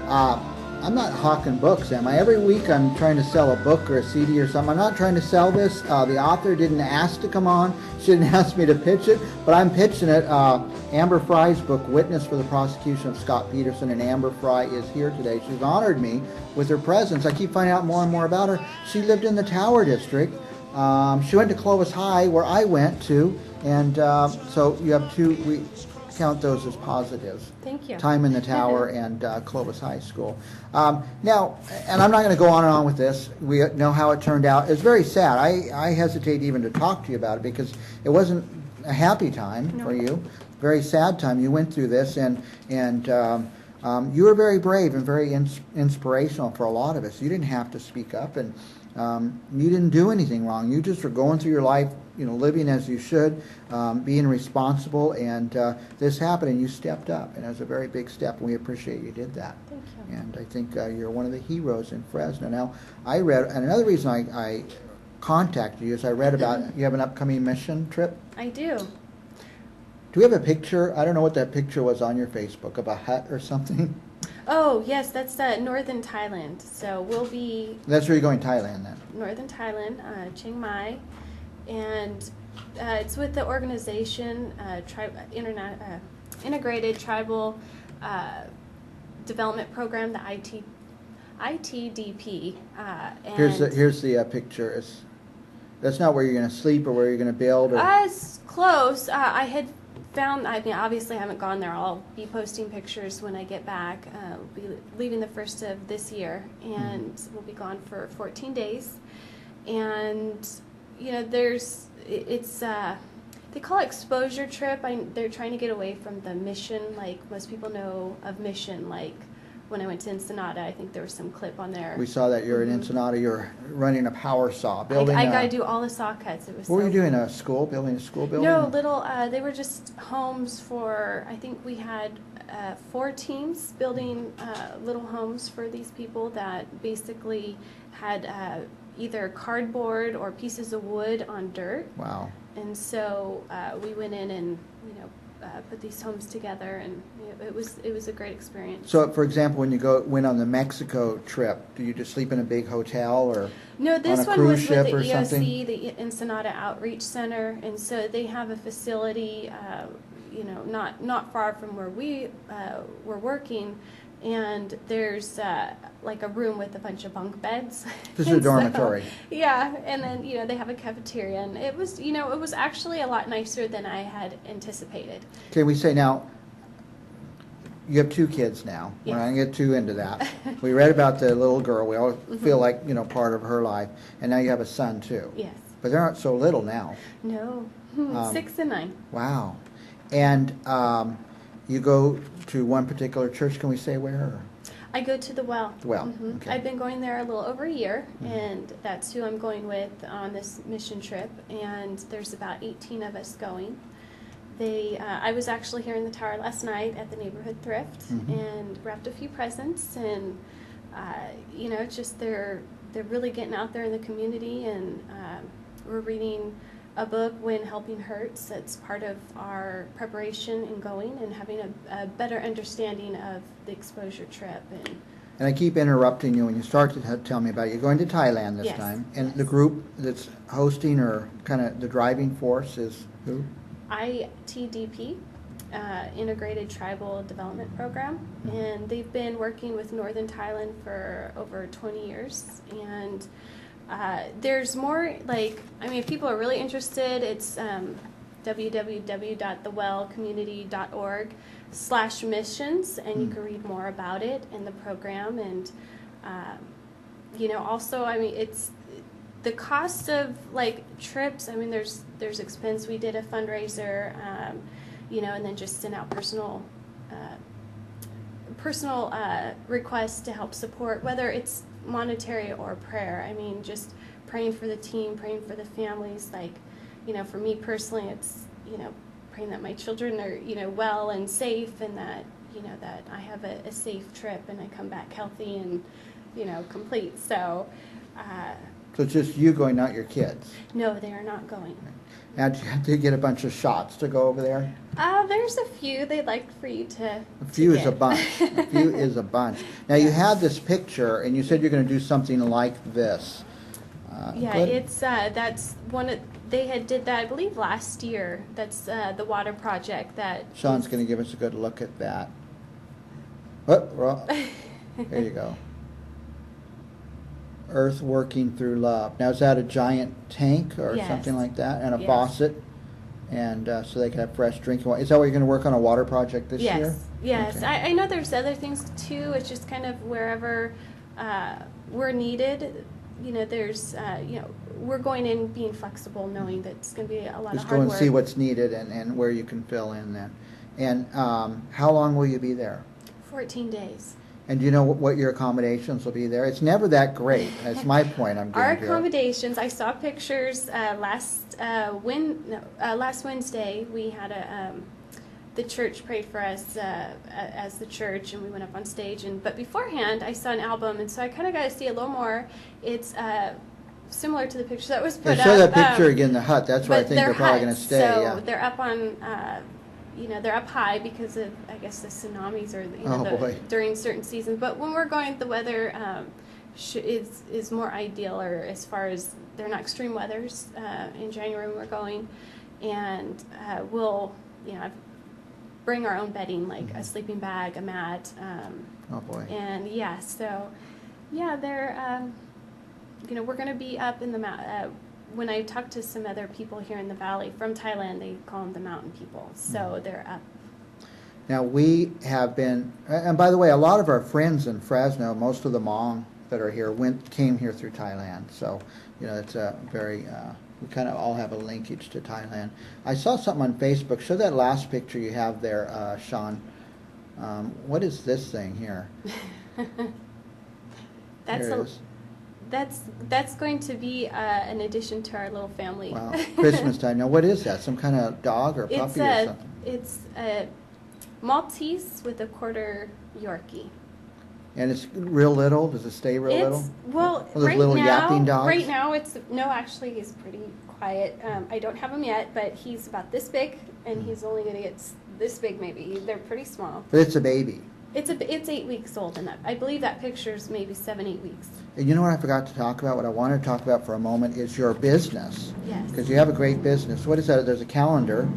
I'm not hawking books, am I? Every week I'm trying to sell a book or a CD or something. I'm not trying to sell this. The author didn't ask to come on. She didn't ask me to pitch it, but I'm pitching it. Amber Frey's book, Witness for the Prosecution of Scott Peterson, and Amber Frey is here today. She's honored me with her presence. I keep finding out more and more about her. She lived in the Tower District. She went to Clovis High, where I went to, and so you have two. We count those as positives. Thank you. Time in the Tower and Clovis High School. Now, and I'm not going to go on and on with this. We know how it turned out. It's very sad. I hesitate even to talk to you about it because it wasn't a happy time for you. Very sad time. You went through this, and you were very brave and very inspirational for a lot of us. You didn't have to speak up, and you didn't do anything wrong. You just were going through your life, living as you should, being responsible, and this happened, and you stepped up, and it was a very big step, and we appreciate you did that. Thank you. And I think you're one of the heroes in Fresno. Now, I read, and another reason I contacted you is I read about you have an upcoming mission trip. I do. Do we have a picture? I don't know what that picture was on your Facebook, of a hut or something. Oh, yes, that's northern Thailand. So we'll be... That's where you're going, Thailand, then? Northern Thailand, Chiang Mai. And it's with the organization, Integrated Tribal Development Program, the ITDP. Here's the picture. That's not where you're going to sleep or where you're going to build? Or? It's close. I had found, obviously I haven't gone there. I'll be posting pictures when I get back. We'll be leaving the 1st of this year, and we'll be gone for 14 days. And, they call it exposure trip. They're trying to get away from the mission, like most people know of mission, like when I went to Ensenada. I think there was some clip on there. We saw that you're in Ensenada. You're running a power saw building. I got to do all the saw cuts. It was. What were you doing? Building a school building? No, little. They were just homes for. I think we had 4 teams building little homes for these people that basically had either cardboard or pieces of wood on dirt. Wow. And so we went in and put these homes together, and it was a great experience. So, for example, when you went on the Mexico trip, do you just sleep in a big hotel or no? This on a one cruise was ship with the or EOC, something? the Ensenada Outreach Center, and so they have a facility, not far from where we were working. And there's like a room with a bunch of bunk beds. This is a dormitory. Yeah, and then they have a cafeteria, and it was it was actually a lot nicer than I had anticipated. Okay, we say now you have 2 kids now. Yes. We're not going to get too into that. We read about the little girl. We all feel like part of her life, and now you have a son too. Yes. But they're not so little now. No, 6 and 9. Wow, and you go to one particular church. Can we say where? I go to the Well. The Well. Okay. I've been going there a little over a year, and that's who I'm going with on this mission trip. And there's about 18 of us going. I was actually here in the tower last night at the neighborhood thrift and wrapped a few presents, and just they're really getting out there in the community, and we're reading a book, When Helping Hurts. That's part of our preparation in going and having a better understanding of the exposure trip. And I keep interrupting you when you start to tell me about it. You're going to Thailand this time. And the group that's hosting or kind of the driving force is who? ITDP, Integrated Tribal Development Program. And they've been working with Northern Thailand for over 20 years. And there's more, if people are really interested, it's www.thewellcommunity.org/missions, and you can read more about it and the program. And, also, it's the cost of, trips. There's expense. We did a fundraiser, and then just sent out personal requests to help support, whether it's monetary or prayer. Just praying for the team, praying for the families. For me personally, it's praying that my children are well and safe, and that that I have a safe trip and I come back healthy and complete. So So it's just you going, not your kids? No, they are not going. Now, do you have to get a bunch of shots to go over there? There's a few they'd like for you to. A few to is a get. bunch. A few is a bunch. Now, you had this picture, and you said you're going to do something like this. Yeah, it's that's they had did that I believe last year. That's the water project that. Sean's going to give us a good look at that. Oh, there you go. Earth working through love. Now, is that a giant tank or Yes. something like that, and a Yes. faucet, and so they can have fresh drinking water? Is that what you're going to work on, a water project this year? Yes. Okay. I know there's other things too. It's just kind of wherever we're needed. You know, there's we're going in being flexible, knowing that it's going to be a lot Just of go hard and work. see what's needed and where you can fill in then. And how long will you be there? 14 days. And do you know what your accommodations will be there? It's never that great. That's my point I'm Our getting to. accommodations, I saw pictures last Wednesday. We had the church prayed for us as the church, and we went up on stage. But beforehand, I saw an album, and so I kind of got to see a little more. It's similar to the picture that was put Yeah, up. show that picture again, the hut. That's where I but think they're probably going to huts, stay. So Yeah. they're up on, they're up high because of, I guess, the tsunamis or Oh, boy. during certain seasons. But when we're going, the weather is more ideal, or as far as they're not extreme weathers in January when we're going, and we'll bring our own bedding, like a sleeping bag, a mat, Oh, boy. and they're we're going to be up in the when I talk to some other people here in the valley from Thailand, they call them the mountain people. So they're up. Now, we have been, and by the way, a lot of our friends in Fresno, most of the Hmong that are here, came here through Thailand. So, it's a very, we kind of all have a linkage to Thailand. I saw something on Facebook. Show that last picture you have there, Sean. What is this thing here? That's Here it is. That's going to be an addition to our little family. Wow, Christmas time. Now, what is that? Some kind of dog or puppy or something? It's a Maltese with a quarter Yorkie. And it's real little? Does it stay real little? Well, those right little now, yapping dogs? Right now actually he's pretty quiet. I don't have him yet, but he's about this big, and he's only going to get this big maybe. They're pretty small. But it's a baby. It's 8 weeks old, and I believe that picture's maybe 7-8 weeks. And you know what I forgot to talk about? What I wanted to talk about for a moment is your business. Yes. Because you have a great business. What is that? There's a calendar.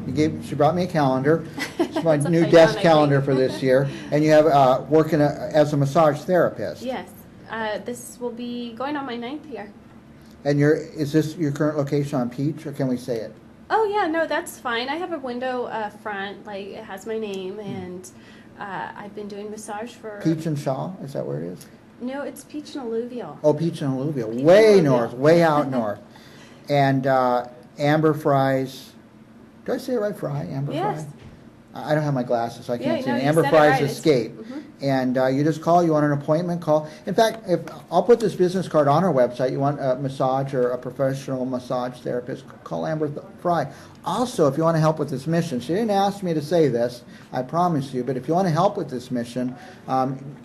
She brought me a calendar. It's my It's new upside desk down, I calendar think. for this year. And you have working as a massage therapist. Yes. This will be going on my 9th year. And is this your current location on Peach, or can we say it? Oh, yeah, no, that's fine. I have a window front, like it has my name, and I've been doing massage for... Peach and Shaw? Is that where it is? No, it's Peach and Alluvial. Oh, Peach and Alluvial. Peach Way and Alluvial. north, way out north. And Amber Frey's, do I say it right, Frey? Amber Yes. Frey? I don't have my glasses, so I can't Yeah, see no, it. you Amber said it Frey's right. It's- Escape. Mhm. And you just call, you want an appointment, call. In fact, I'll put this business card on our website. You want a massage or a professional massage therapist, call Amber Frey. Also, if you want to help with this mission, she didn't ask me to say this, I promise you, but if you want to help with this mission,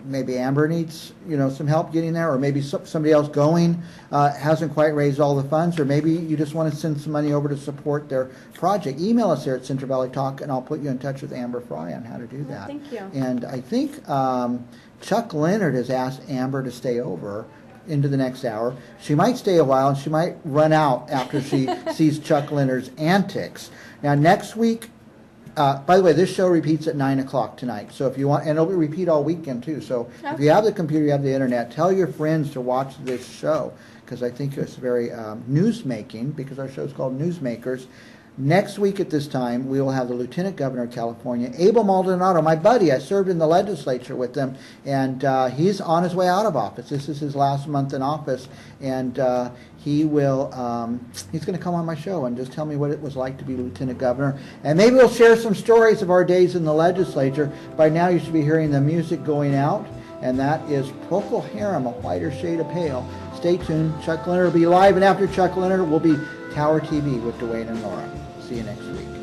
maybe Amber needs some help getting there, or maybe somebody else going hasn't quite raised all the funds, or maybe you just want to send some money over to support their project. Email us here at Central Valley Talk, and I'll put you in touch with Amber Frey on how to do that. Thank you. And I think Chuck Leonard has asked Amber to stay over into the next hour. She might stay a while, and she might run out after she sees Chuck Leonard's antics. Now, next week, by the way, this show repeats at 9 o'clock tonight. So if you want, and it'll repeat all weekend too. So if you have the computer, you have the internet, tell your friends to watch this show, because I think it's very news-making, because our show is called Newsmakers. Next week at this time, we will have the Lieutenant Governor of California, Abel Maldonado, my buddy. I served in the legislature with him, and he's on his way out of office. This is his last month in office, and he's going to come on my show and just tell me what it was like to be Lieutenant Governor. And maybe we'll share some stories of our days in the legislature. By now, you should be hearing the music going out, and that is Procol Harum, A Whiter Shade of Pale. Stay tuned. Chuck Leonard will be live, and after Chuck Leonard will be Tower TV with Dwayne and Laura. See you next week.